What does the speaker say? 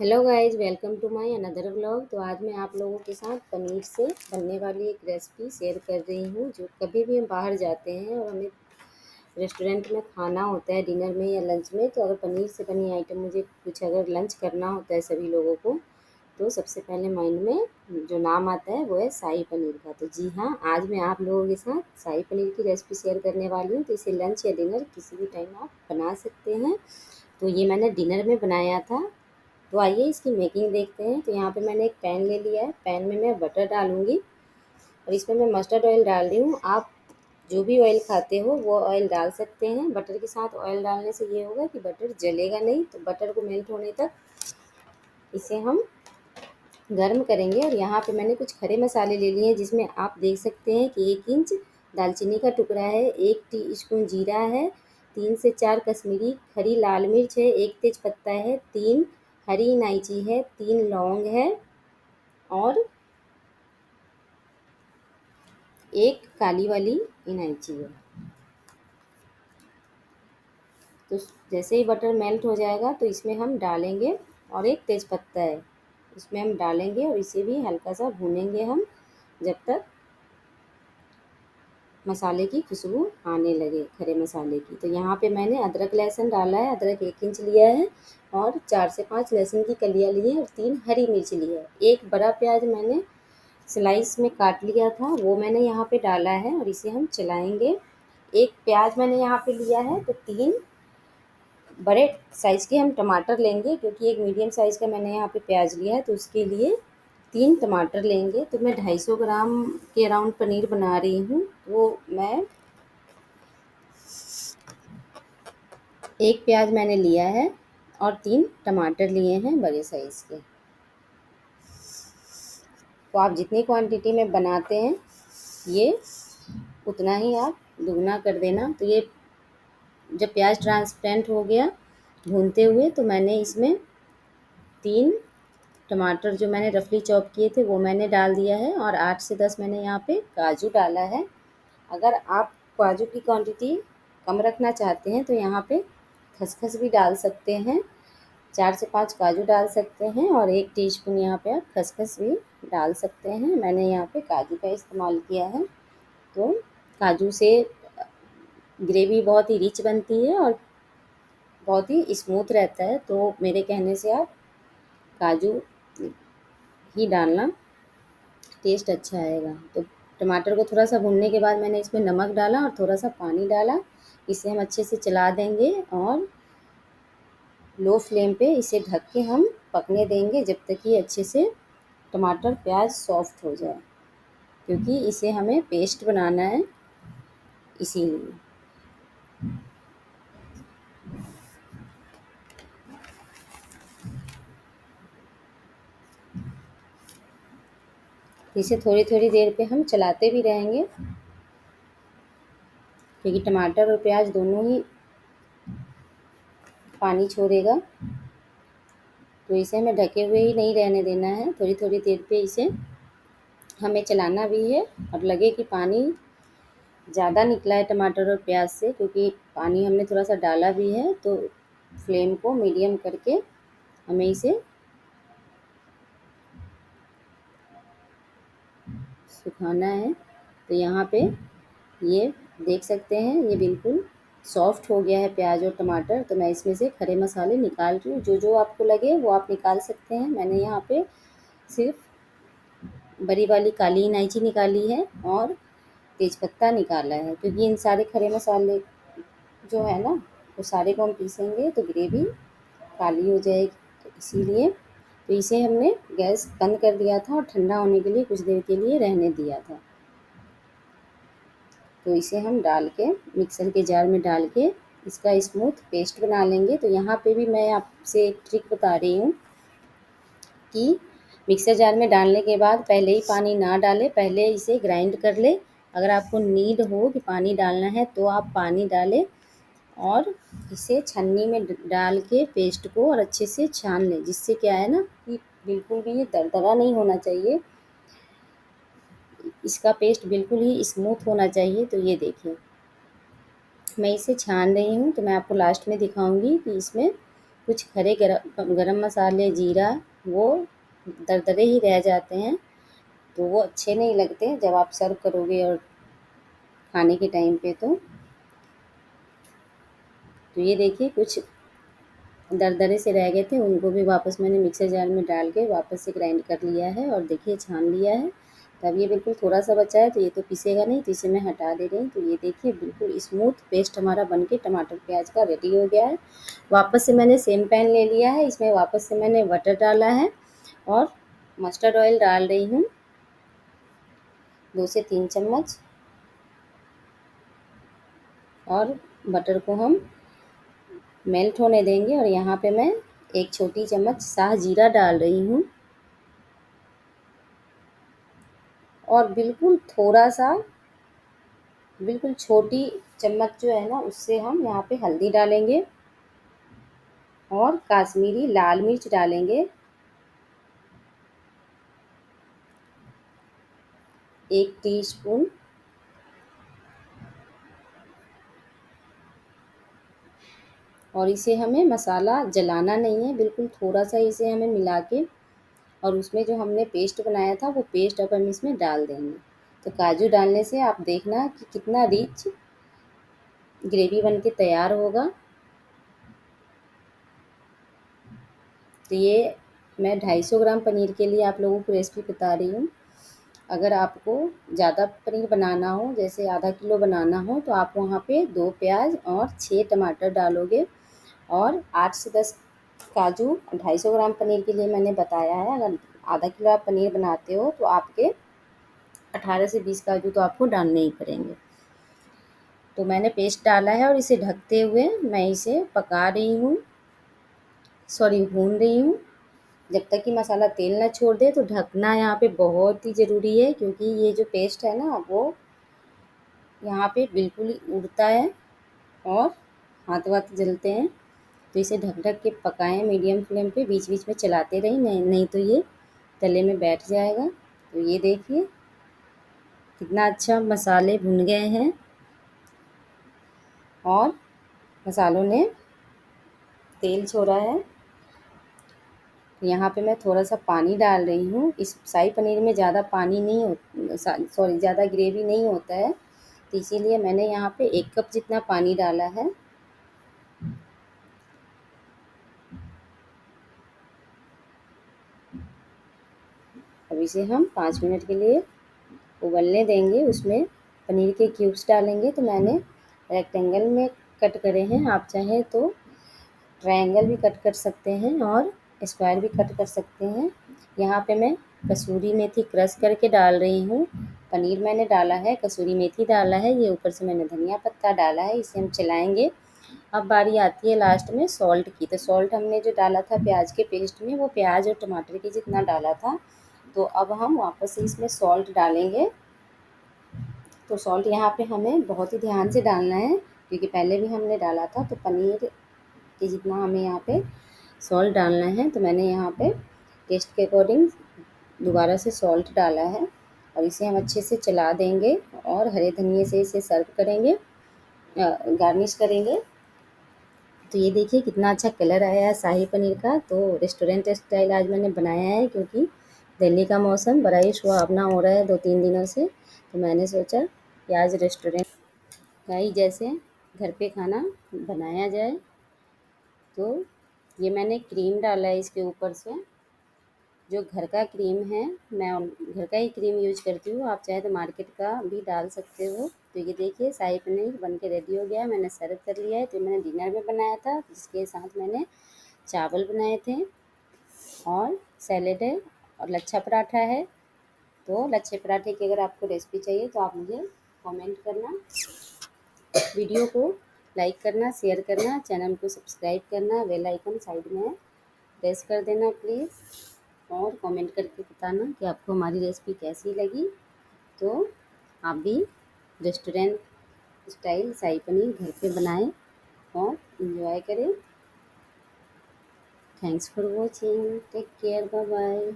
Hello guys, welcome to my another vlog. तो आज मैं आप लोगों के साथ पनीर से बनने वाली एक रेसिपी शेयर कर रही हूँ। जो कभी भी हम बाहर जाते हैं और हमें रेस्टोरेंट में खाना होता है डिनर में या लंच में, तो अगर पनीर से बनी आइटम मुझे कुछ अगर लंच करना होता है सभी लोगों को, तो सबसे पहले माइंड में जो नाम आता है वो है शाही पनीर का। तो जी हाँ, आज मैं आप लोगों के साथ शाही पनीर की रेसिपी शेयर करने वाली हूँ। तो इसे लंच या डिनर किसी भी टाइम आप बना सकते हैं। तो ये मैंने डिनर में बनाया था। तो आइए इसकी मेकिंग देखते हैं। तो यहाँ पे मैंने एक पैन ले लिया है। पैन में मैं बटर डालूंगी और इसमें मैं मस्टर्ड ऑयल डाल रही हूँ। आप जो भी ऑयल खाते हो वो ऑयल डाल सकते हैं। बटर के साथ ऑयल डालने से ये होगा कि बटर जलेगा नहीं। तो बटर को मेल्ट होने तक इसे हम गर्म करेंगे। और यहाँ पे मैंने कुछ खड़े मसाले ले लिए हैं, जिसमें आप देख सकते हैं कि 1 इंच दालचीनी का टुकड़ा है, 1 टीस्पून जीरा है, 3 से 4 कश्मीरी खड़ी लाल मिर्च है, 1 तेज पत्ता है, 3 हरी इलायची है, 3 लौंग है और एक काली वाली इलायची है। तो जैसे ही बटर मेल्ट हो जाएगा तो इसमें हम डालेंगे, और एक तेज पत्ता है इसमें हम डालेंगे, और इसे भी हल्का सा भूनेंगे हम जब तक मसाले की खुशबू आने लगे, खड़े मसाले की। तो यहाँ पे मैंने अदरक लहसुन डाला है। अदरक 1 इंच लिया है और 4 से 5 लहसुन की कलियाँ ली है और 3 हरी मिर्च ली है। एक बड़ा प्याज मैंने स्लाइस में काट लिया था, वो मैंने यहाँ पे डाला है और इसे हम चलाएंगे। एक प्याज मैंने यहाँ पे लिया है, तो 3 बड़े साइज़ के हम टमाटर लेंगे, क्योंकि एक मीडियम साइज़ का मैंने यहाँ पे प्याज लिया है, तो उसके लिए 3 टमाटर लेंगे। तो मैं 250 ग्राम के अराउंड पनीर बना रही हूँ। वो मैं एक प्याज मैंने लिया है और 3 टमाटर लिए हैं बड़े साइज़ के। तो आप जितनी क्वांटिटी में बनाते हैं ये उतना ही आप दुगना कर देना। तो ये जब प्याज ट्रांसपेरेंट हो गया भूनते हुए, तो मैंने इसमें 3 टमाटर जो मैंने रफली चॉप किए थे वो मैंने डाल दिया है, और 8 से 10 मैंने यहाँ पे काजू डाला है। अगर आप काजू की क्वांटिटी कम रखना चाहते हैं तो यहाँ पे खसखस भी डाल सकते हैं। 4 से 5 काजू डाल सकते हैं और 1 टीस्पून यहाँ पे आप खसखस भी डाल सकते हैं। मैंने यहाँ पे काजू का इस्तेमाल किया है। तो काजू से ग्रेवी बहुत ही रिच बनती है और बहुत ही स्मूथ रहता है। तो मेरे कहने से आप काजू ही डालना, टेस्ट अच्छा आएगा। तो टमाटर को थोड़ा सा भूनने के बाद मैंने इसमें नमक डाला और थोड़ा सा पानी डाला। इसे हम अच्छे से चला देंगे और लो फ्लेम पे इसे ढक के हम पकने देंगे, जब तक कि अच्छे से टमाटर प्याज सॉफ्ट हो जाए, क्योंकि इसे हमें पेस्ट बनाना है इसीलिए। इसे थोड़ी थोड़ी देर पे हम चलाते भी रहेंगे, क्योंकि टमाटर और प्याज दोनों ही पानी छोड़ेगा। तो इसे हमें ढके हुए ही नहीं रहने देना है, थोड़ी थोड़ी देर पे इसे हमें चलाना भी है। और लगे कि पानी ज़्यादा निकला है टमाटर और प्याज से, क्योंकि पानी हमने थोड़ा सा डाला भी है, तो फ्लेम को मीडियम करके हमें इसे सुखाना है। तो यहाँ पे ये देख सकते हैं, ये बिल्कुल सॉफ्ट हो गया है प्याज और टमाटर। तो मैं इसमें से खड़े मसाले निकाल रही हूँ। जो जो आपको लगे वो आप निकाल सकते हैं। मैंने यहाँ पे सिर्फ बड़ी वाली काली इलायची निकाली है और तेज़पत्ता निकाला है, क्योंकि इन सारे खड़े मसाले जो है ना, वो सारे को हम पीसेंगे तो ग्रेवी काली हो जाएगी। तो इसीलिए तो इसे हमने गैस बंद कर दिया था और ठंडा होने के लिए कुछ देर के लिए रहने दिया था। तो इसे हम डाल के मिक्सर के जार में डाल के इसका स्मूथ पेस्ट बना लेंगे। तो यहाँ पे भी मैं आपसे एक ट्रिक बता रही हूँ कि मिक्सर जार में डालने के बाद पहले ही पानी ना डालें, पहले इसे ग्राइंड कर ले। अगर आपको नीड हो कि पानी डालना है तो आप पानी डालें और इसे छन्नी में डाल के पेस्ट को और अच्छे से छान लें, जिससे क्या है ना कि बिल्कुल भी ये दरदरा नहीं होना चाहिए, इसका पेस्ट बिल्कुल ही स्मूथ होना चाहिए। तो ये देखिए मैं इसे छान रही हूँ, तो मैं आपको लास्ट में दिखाऊंगी कि इसमें कुछ खड़े गरम मसाले, जीरा, वो दरदरे ही रह जाते हैं, तो वो अच्छे नहीं लगते जब आप सर्व करोगे और खाने के टाइम पे। तो ये देखिए कुछ दरदरे से रह गए थे, उनको भी वापस मैंने मिक्सर जार में डाल के वापस से ग्राइंड कर लिया है और देखिए छान लिया है। तो अब ये बिल्कुल थोड़ा-सा बचा है, तो ये तो पिसेगा नहीं, तो इसे मैं हटा दे रही हूँ। तो ये देखिए बिल्कुल स्मूथ पेस्ट हमारा बन के टमाटर प्याज का रेडी हो गया है। वापस से मैंने सेम पैन ले लिया है, इसमें वापस से मैंने बटर डाला है और मस्टर्ड ऑयल डाल रही हूँ 2 से 3 चम्मच। और बटर को हम मेल्ट होने देंगे और यहाँ पे मैं 1 छोटी चम्मच शाह जीरा डाल रही हूँ और बिल्कुल थोड़ा-सा, बिल्कुल छोटी चम्मच जो है ना, उससे हम यहाँ पे हल्दी डालेंगे और काश्मीरी लाल मिर्च डालेंगे 1 टीस्पून। और इसे हमें मसाला जलाना नहीं है, बिल्कुल थोड़ा-सा इसे हमें मिला के और उसमें जो हमने पेस्ट बनाया था वो पेस्ट अब हम इसमें डाल देंगे। तो काजू डालने से आप देखना कि कितना रिच ग्रेवी बन के तैयार होगा। तो ये मैं 250 ग्राम पनीर के लिए आप लोगों को रेसिपी बता रही हूँ। अगर आपको ज़्यादा पनीर बनाना हो, जैसे आधा किलो बनाना हो, तो आप वहाँ पे 2 प्याज और 6 टमाटर डालोगे और 8 से 10 काजू। 250 ग्राम पनीर के लिए मैंने बताया है। अगर आधा किलो आप पनीर बनाते हो तो आपके 18 से 20 काजू तो आपको डालने ही पड़ेंगे। तो मैंने पेस्ट डाला है और इसे ढकते हुए मैं इसे पका रही हूँ, भून रही हूँ जब तक कि मसाला तेल ना छोड़ दे। तो ढकना यहाँ पे बहुत ही ज़रूरी है, क्योंकि ये जो पेस्ट है ना, वो यहाँ पे बिल्कुल ही उड़ता है और हाथ वाथ जलते हैं। तो इसे ढक ढक के पकाएं मीडियम फ्लेम पे, बीच बीच में चलाते रहें, नहीं तो ये तले में बैठ जाएगा। तो ये देखिए कितना अच्छा मसाले भुन गए हैं और मसालों ने तेल छोड़ा है। यहाँ पे मैं थोड़ा-सा पानी डाल रही हूँ। इस शाही पनीर में ज़्यादा पानी नहीं हो ज़्यादा ग्रेवी नहीं होता है, तो इसीलिए मैंने यहाँ पे 1 कप जितना पानी डाला है। अब इसे हम 5 मिनट के लिए उबलने देंगे। उसमें पनीर के क्यूब्स डालेंगे। तो मैंने रेक्टेंगल में कट करे हैं, आप चाहें तो ट्रायंगल भी कट कर सकते हैं और स्क्वायर भी कट कर सकते हैं। यहाँ पे मैं कसूरी मेथी क्रश करके डाल रही हूँ। पनीर मैंने डाला है, कसूरी मेथी डाला है, ये ऊपर से मैंने धनिया पत्ता डाला है। इसे हम चलाएँगे। अब बारी आती है लास्ट में सॉल्ट की। तो सॉल्ट हमने जो डाला था प्याज के पेस्ट में, वो प्याज और टमाटर के जितना डाला था। तो अब हम वापस से इसमें सॉल्ट डालेंगे। तो सॉल्ट यहाँ पे हमें बहुत ही ध्यान से डालना है, क्योंकि पहले भी हमने डाला था। तो पनीर कि जितना हमें यहाँ पे सॉल्ट डालना है, तो मैंने यहाँ पे टेस्ट के अकॉर्डिंग दोबारा से सॉल्ट डाला है और इसे हम अच्छे से चला देंगे और हरे धनिए से इसे सर्व करेंगे, गार्निश करेंगे। तो ये देखिए कितना अच्छा कलर आया है शाही पनीर का। तो रेस्टोरेंट स्टाइल आज मैंने बनाया है, क्योंकि दिल्ली का मौसम बड़ा ही सुहावना हो रहा है 2-3 दिनों से। तो मैंने सोचा कि आज रेस्टोरेंट का ही जैसे घर पे खाना बनाया जाए। तो ये मैंने क्रीम डाला है इसके ऊपर से, जो घर का क्रीम है, मैं घर का ही क्रीम यूज़ करती हूँ। आप चाहे तो मार्केट का भी डाल सकते हो। तो ये देखिए शाही पनीर बन के रेडी हो गया है, मैंने सर्व कर लिया है। तो मैंने डिनर में बनाया था, जिसके साथ मैंने चावल बनाए थे और सैलेड है और लच्छा पराठा है। तो लच्छे पराठे की अगर आपको रेसिपी चाहिए तो आप मुझे कमेंट करना, वीडियो को लाइक करना, शेयर करना, चैनल को सब्सक्राइब करना, बेल आइकन साइड में प्रेस कर देना प्लीज़। और कमेंट करके बताना कि आपको हमारी रेसिपी कैसी लगी। तो आप भी रेस्टोरेंट स्टाइल शाही पनीर घर पे बनाएं और एंजॉय करें। Thanks for watching, take care, bye bye.